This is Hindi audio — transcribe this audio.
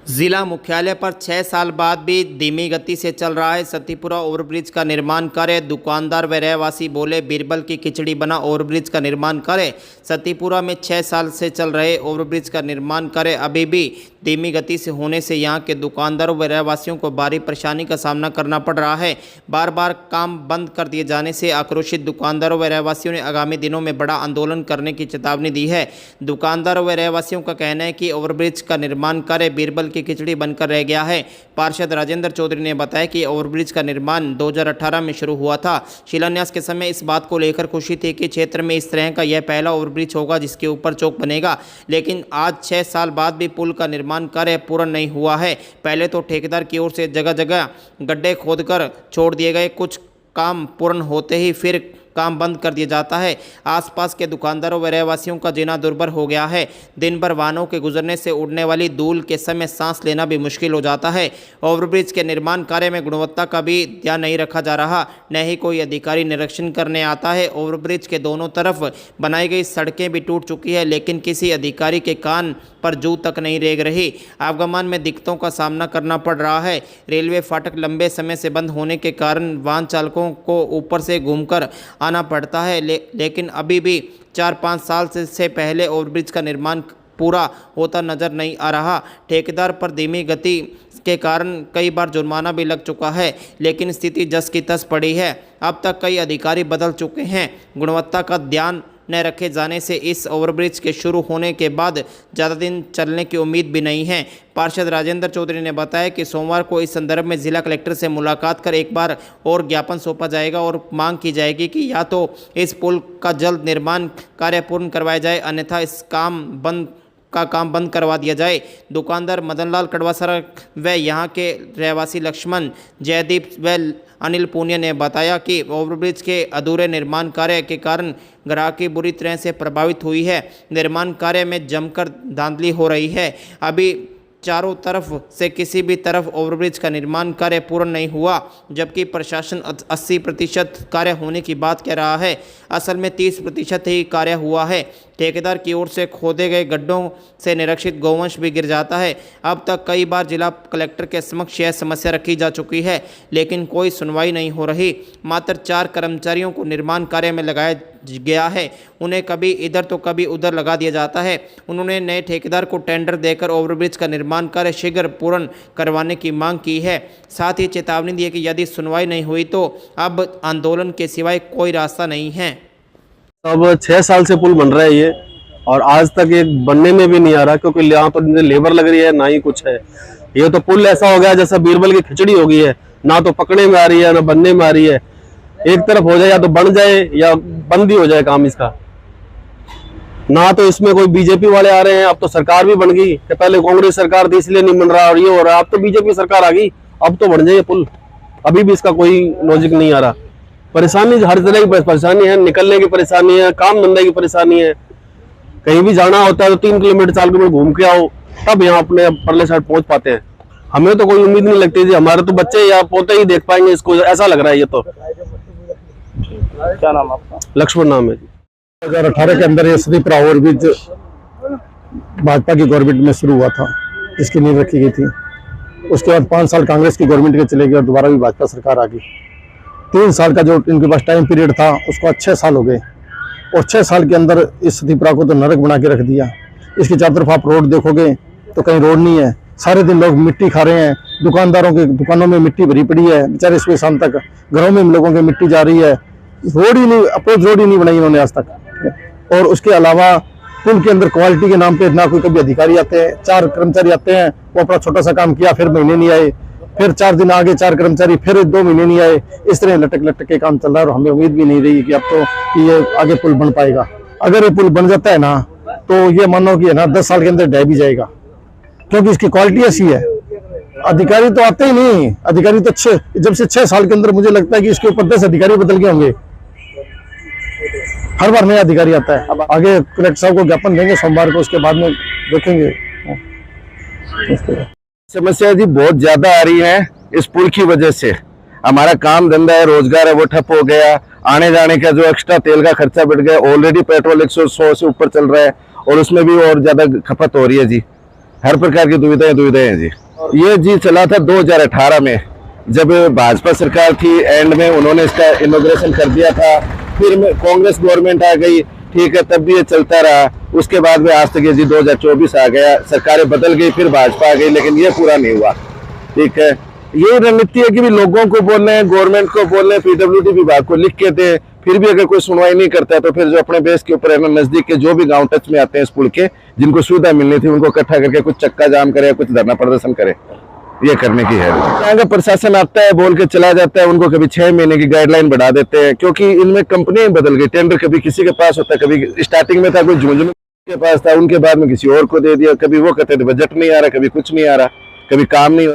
जिला मुख्यालय पर 6 साल बाद भी धीमी गति से चल रहा है सतीपुरा ओवरब्रिज का निर्माण कार्य। दुकानदार व रहवासी बोले बीरबल की खिचड़ी बना ओवरब्रिज का निर्माण कार्य। सतीपुरा में 6 साल से चल रहे ओवरब्रिज का निर्माण कार्य अभी भी धीमी गति से होने से यहां के दुकानदारों व रहवासियों को भारी परेशानी का सामना करना पड़ रहा है। बार बार काम बंद कर दिए जाने से आक्रोशित दुकानदारों व रहवासियों ने आगामी दिनों में बड़ा आंदोलन करने की चेतावनी दी है। दुकानदारों व रहवासियों का कहना है कि ओवरब्रिज का निर्माण कार्य बीरबल की खिचड़ी बनकर रह गया है। पार्षद राजेंद्र चौधरी ने बताया कि ओवरब्रिज का निर्माण 2018 में शुरू हुआ था। शिलान्यास के समय इस बात को लेकर खुशी थी कि क्षेत्र में इस तरह का यह पहला ओवरब्रिज होगा जिसके ऊपर चौक बनेगा, लेकिन आज 6 साल बाद भी पुल का निर्माण कार्य पूर्ण नहीं हुआ है। पहले तो ठेकेदार की ओर से जगह जगह गड्ढे खोदकर छोड़ दिए गए, कुछ काम पूर्ण होते ही फिर काम बंद कर दिया जाता है। आसपास के दुकानदारों व रहवासियों का जीना दुर्भर हो गया है। दिन भर वाहनों के गुजरने से उड़ने वाली धूल के समय सांस लेना भी मुश्किल हो जाता है। ओवरब्रिज के निर्माण कार्य में गुणवत्ता का भी ध्यान नहीं रखा जा रहा, न ही कोई अधिकारी निरीक्षण करने आता है। ओवरब्रिज के दोनों तरफ बनाई गई सड़कें भी टूट चुकी है, लेकिन किसी अधिकारी के कान पर जू तक नहीं रेंग रही। आवागमन में दिक्कतों का सामना करना पड़ रहा है। रेलवे फाटक लंबे समय से बंद होने के कारण वाहन चालकों को ऊपर से घूमकर आना पड़ता है, लेकिन अभी भी 4-5 साल से पहले ओवरब्रिज का निर्माण पूरा होता नजर नहीं आ रहा। ठेकेदार पर धीमी गति के कारण कई बार जुर्माना भी लग चुका है, लेकिन स्थिति जस की तस पड़ी है। अब तक कई अधिकारी बदल चुके हैं। गुणवत्ता का ध्यान न रखे जाने से इस ओवरब्रिज के शुरू होने के बाद ज़्यादा दिन चलने की उम्मीद भी नहीं है। पार्षद राजेंद्र चौधरी ने बताया कि सोमवार को इस संदर्भ में जिला कलेक्टर से मुलाकात कर एक बार और ज्ञापन सौंपा जाएगा और मांग की जाएगी कि या तो इस पुल का जल्द निर्माण कार्य पूर्ण करवाया जाए, अन्यथा इस काम बंद करवा दिया जाए। दुकानदार मदनलाल कड़वासरा व यहाँ के रहवासी लक्ष्मण, जयदीप व अनिल पूनिया ने बताया कि ओवरब्रिज के अधूरे निर्माण कार्य के कारण ग्राहकी बुरी तरह से प्रभावित हुई है। निर्माण कार्य में जमकर धांधली हो रही है। अभी चारों तरफ से किसी भी तरफ ओवरब्रिज का निर्माण कार्य पूर्ण नहीं हुआ, जबकि प्रशासन 80% कार्य होने की बात कह रहा है। असल में 30% ही कार्य हुआ है। ठेकेदार की ओर से खोदे गए गड्ढों से निरीक्षित गौवंश भी गिर जाता है। अब तक कई बार जिला कलेक्टर के समक्ष यह समस्या रखी जा चुकी है, लेकिन कोई सुनवाई नहीं हो रही। मात्र 4 कर्मचारियों को निर्माण कार्य में लगाया गया है, उन्हें कभी इधर तो कभी उधर लगा दिया जाता है। उन्होंने नए ठेकेदार को टेंडर देकर ओवरब्रिज का निर्माण कार्य शीघ्र पूर्ण करवाने की मांग की है। साथ ही चेतावनी दी है कि यदि सुनवाई नहीं हुई तो अब आंदोलन के सिवाय कोई रास्ता नहीं है। अब 6 साल से पुल बन रहा है ये, और आज तक ये बनने में भी नहीं आ रहा, क्योंकि यहाँ पर लेबर लग रही है ना ही कुछ है। ये तो पुल ऐसा हो गया जैसा बीरबल की खिचड़ी हो गई है, ना तो पकड़ने में आ रही है ना बनने में आ रही है। एक तरफ हो जाए या तो बन जाए या बंद ही हो जाए काम इसका। ना तो इसमें कोई बीजेपी वाले आ रहे हैं, अब तो सरकार भी बन गई। पहले कांग्रेस सरकार थी इसलिए नहीं बन रहा और ये हो रहा है, अब तो बीजेपी सरकार आ गई, अब तो बन जाए पुल। अभी भी इसका कोई लॉजिक नहीं आ रहा। परेशानी हर तरह की परेशानी है, निकलने की परेशानी है, काम धंधे की परेशानी है। कहीं भी जाना होता है तो 3 किलोमीटर 4 किलोमीटर घूम के आओ, तब यहाँ अपने परले साइड पहुंच पाते हैं। हमें तो कोई उम्मीद नहीं लगती थी, हमारे तो बच्चे या पोते ही देख पाएंगे इसको, ऐसा लग रहा है ये तो। क्या नाम आपका? लक्ष्मण नाम है जी। 2018 के अंदर ये सतीपुरा ओवरब्रिज भाजपा की गवर्नमेंट में शुरू हुआ था, इसकी नींव रखी गई थी। उसके बाद 5 साल कांग्रेस की गवर्नमेंट के चले गए और दोबारा भी भाजपा सरकार आ गई। 3 साल का जो इनके पास टाइम पीरियड था उसको आज 6 साल हो गए, और 6 साल के अंदर इस सतीपुरा को तो नरक बना के रख दिया। इसकी चारों तरफ आप रोड देखोगे तो कहीं रोड नहीं है, सारे दिन लोग मिट्टी खा रहे हैं। दुकानदारों के दुकानों में मिट्टी भरी पड़ी है, बेचारे सुबह शाम तक घरों में लोगों की मिट्टी जा रही है। रोड ही नहीं, अप्रोच रोड ही नहीं बनाई इन्होंने आज तक। और उसके अलावा पुल के अंदर क्वालिटी के नाम पे ना कोई कभी अधिकारी आते हैं। 4 कर्मचारी आते हैं, वो अपना छोटा सा काम किया, फिर महीने नहीं आए, फिर 4 दिन आगे 4 कर्मचारी, फिर 2 महीने नहीं आए। इस तरह लटक लटक के काम चल रहा है, और हमें उम्मीद भी नहीं रही कि अब तो कि ये आगे पुल बन पाएगा। अगर ये पुल बन जाता है ना तो ये मानो कि है ना 10 साल के अंदर ढह भी जाएगा, क्योंकि इसकी क्वालिटी ऐसी है। अधिकारी तो आते ही नहीं, अधिकारी तो जब से 6 साल के अंदर मुझे लगता है कि इसके ऊपर 10 अधिकारी बदल गए होंगे। हर बार नया अधिकारी आता है। अब आगे कलेक्टर साहब को ज्ञापन देंगे सोमवार को, उसके बाद में देखेंगे। समस्या जी बहुत ज्यादा आ रही है इस पुल की वजह से। हमारा काम धंधा है, रोजगार है, वो ठप हो गया। आने जाने का जो एक्स्ट्रा तेल का खर्चा बढ़ गया। ऑलरेडी पेट्रोल 100 से ऊपर चल रहा है और उसमें भी और ज्यादा खपत हो रही है जी। हर प्रकार की दुविधाएं हैं जी। ये जी चला था 2018 में, जब भाजपा सरकार थी, एंड में उन्होंने इसका इनॉग्रेशन कर दिया था। फिर में कांग्रेस गवर्नमेंट आ गई, ठीक है, तब भी ये चलता रहा। उसके बाद में आज तक ये जी 2024 आ गया, सरकारें बदल गई, फिर भाजपा आ गई, लेकिन ये पूरा नहीं हुआ। ठीक है, ये रणनीति है कि भी लोगों को बोल रहे हैं, गवर्नमेंट को बोल रहे हैं, पीडब्ल्यूडी विभाग को लिख के दे, फिर भी अगर कोई सुनवाई नहीं करता है तो फिर जो अपने बेस के ऊपर है ना, नजदीक के जो भी गांव टच में आते हैं इस पुल के, जिनको सुविधा मिलनी थी, उनको इकट्ठा करके कुछ चक्का जाम करे, कुछ धरना प्रदर्शन करे, ये करने की है। यहाँ का प्रशासन आता है, बोल के चला जाता है, उनको कभी 6 महीने की गाइडलाइन बढ़ा देते हैं, क्योंकि इनमें कंपनियां बदल गई। टेंडर कभी किसी के पास होता है, कभी स्टार्टिंग में था कोई झुंझुनू के पास था, उनके बाद में किसी और को दे दिया, कभी वो कहते थे बजट नहीं आ रहा, कभी कुछ नहीं आ रहा, कभी काम नहीं